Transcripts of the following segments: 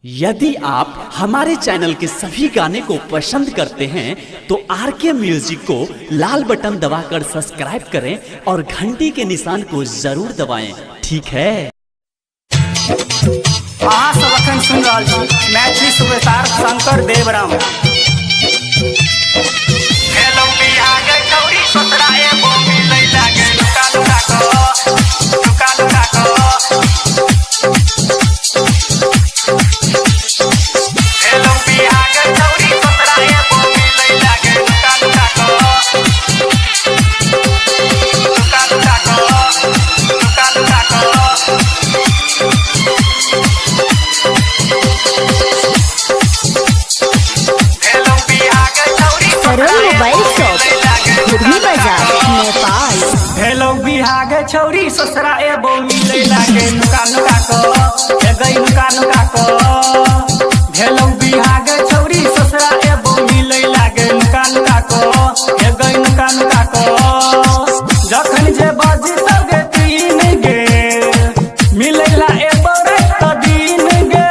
यदि आप हमारे चैनल के सभी गाने को पसंद करते हैं तो आरके म्यूजिक को लाल बटन दबाकर सब्सक्राइब करें और घंटी के निशान को जरूर दबाएं, ठीक है। अहाँ सब अखन सुन रहल छी मैथिली सुपरस्टार शंकर देवराम। हेलो बिहार के चौरी ससुराए बोमी लई लागे लुका लुका को लुका लुका को। हेलो बिहार के चौरी ससुराए बोमी लई लागे लुका लुका को लुका लुका को लुका लुका को। मोबाइल शॉप घुघनी बाजार नेपाल। हेलो बिहार के छौरी ससुरा ए बोमी ले लागे नुका नुका को ए गई नुका नुका को। हेलो बिहार के छौरी ससुरा ए बोमी ले लागे नुका नुका को ए गई नुका नुका को। जखन जे बाजी तगे तीन गे मिलेला ए बरे त दिन गे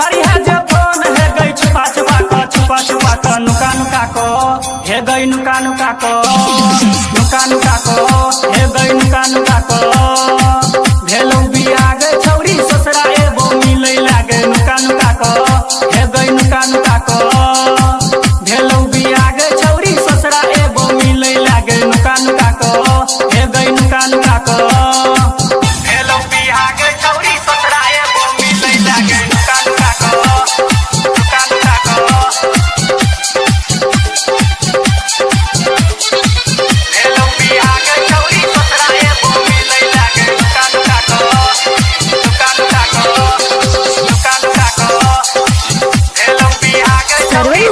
करिहा जे फोन हे गई छुपा छुपा को नुका नुका को हे गई नुका नुका को नुका नुका को हे गई नुका नुका को। भेलौ बियाह गे छौरी ससुरा ए बोमी लई लागे नुका नुका को हे गई नुका नुका को। भेलौ बियाह गे छौरी ससुरा ए बोमी लई लागे नुका नुका को हे गई नुका नुका को। भेलौ बियाह गे छौरी ससुरा ए बोमी लई लागे नुका नुका को नुका नुका को।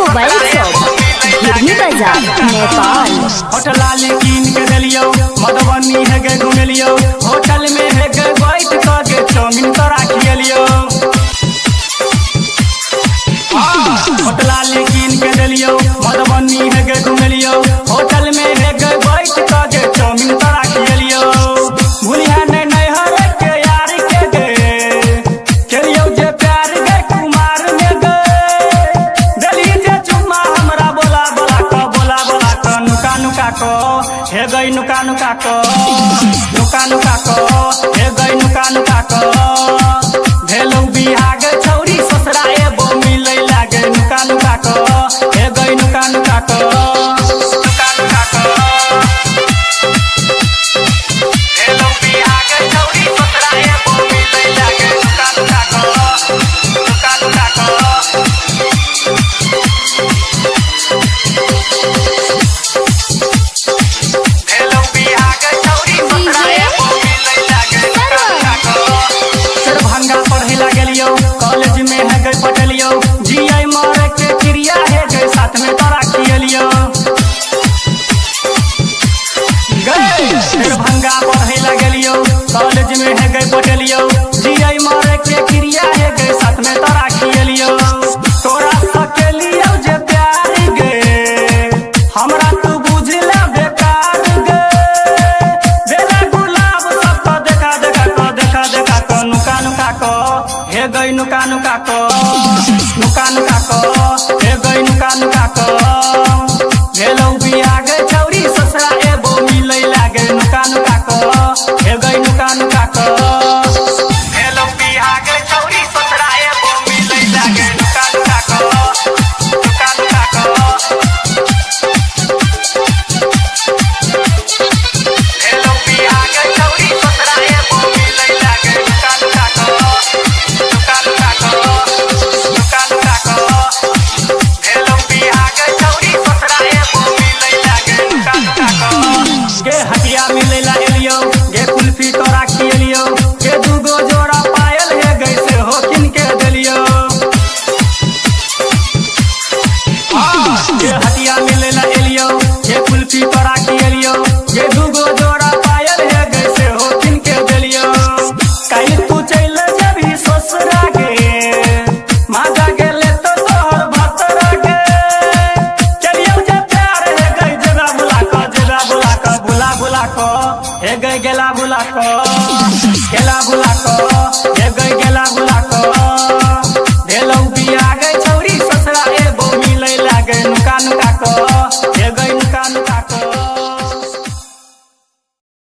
मोबाइल शॉप घुघनी बाजार नेपाल। होटल वाले कीन के दिलियो मधुबनी है गे घुमेलियो होटल में है गे बैठ क गे चाउमीन तोरा खियलियो। होटल वाले कीन के दिलियो मधुबनी है गे घुमेलियो होटल में है गे बैठ क गे चाउमीन तोरा खियलियो। भूलिया नहीं नैहर के यार के गे केलियो जे प्यार गे कुमार में गे दिली जे चुम्मा हमरा बोला बोला को नुका नुका को हे गई नुका नुका को नुका नुका को हे गई नुका नुका को। भेलौ बियाह गे छौरी ससुरा ए बोमी लई लागे नुका नुका को हे गई नुका नुका को नुका नुका को। भेलौ बियाह गे छौरी ससुरा ए बोमी लई लागे नुका नुका को नुका नुका को। कॉलेज में है गई पटलियो जीआई मारे के क्रिया है गई साथ में तोरा खियलियो। फिर भंगा पढ़े लगलियो कॉलेज में है गई पटलियो जीआई मारे के क्रिया है गई साथ में तोरा खियलियो। तोरा सकेलियो जे प्यार गे हमरा तू बुझला बेकार गे बेला गुलाब सब तो देखा देखा को देखा देखा को नुका नुका को हे गई नुका नुका को नुका नुका को हे गई नुका नुका को। भेलौ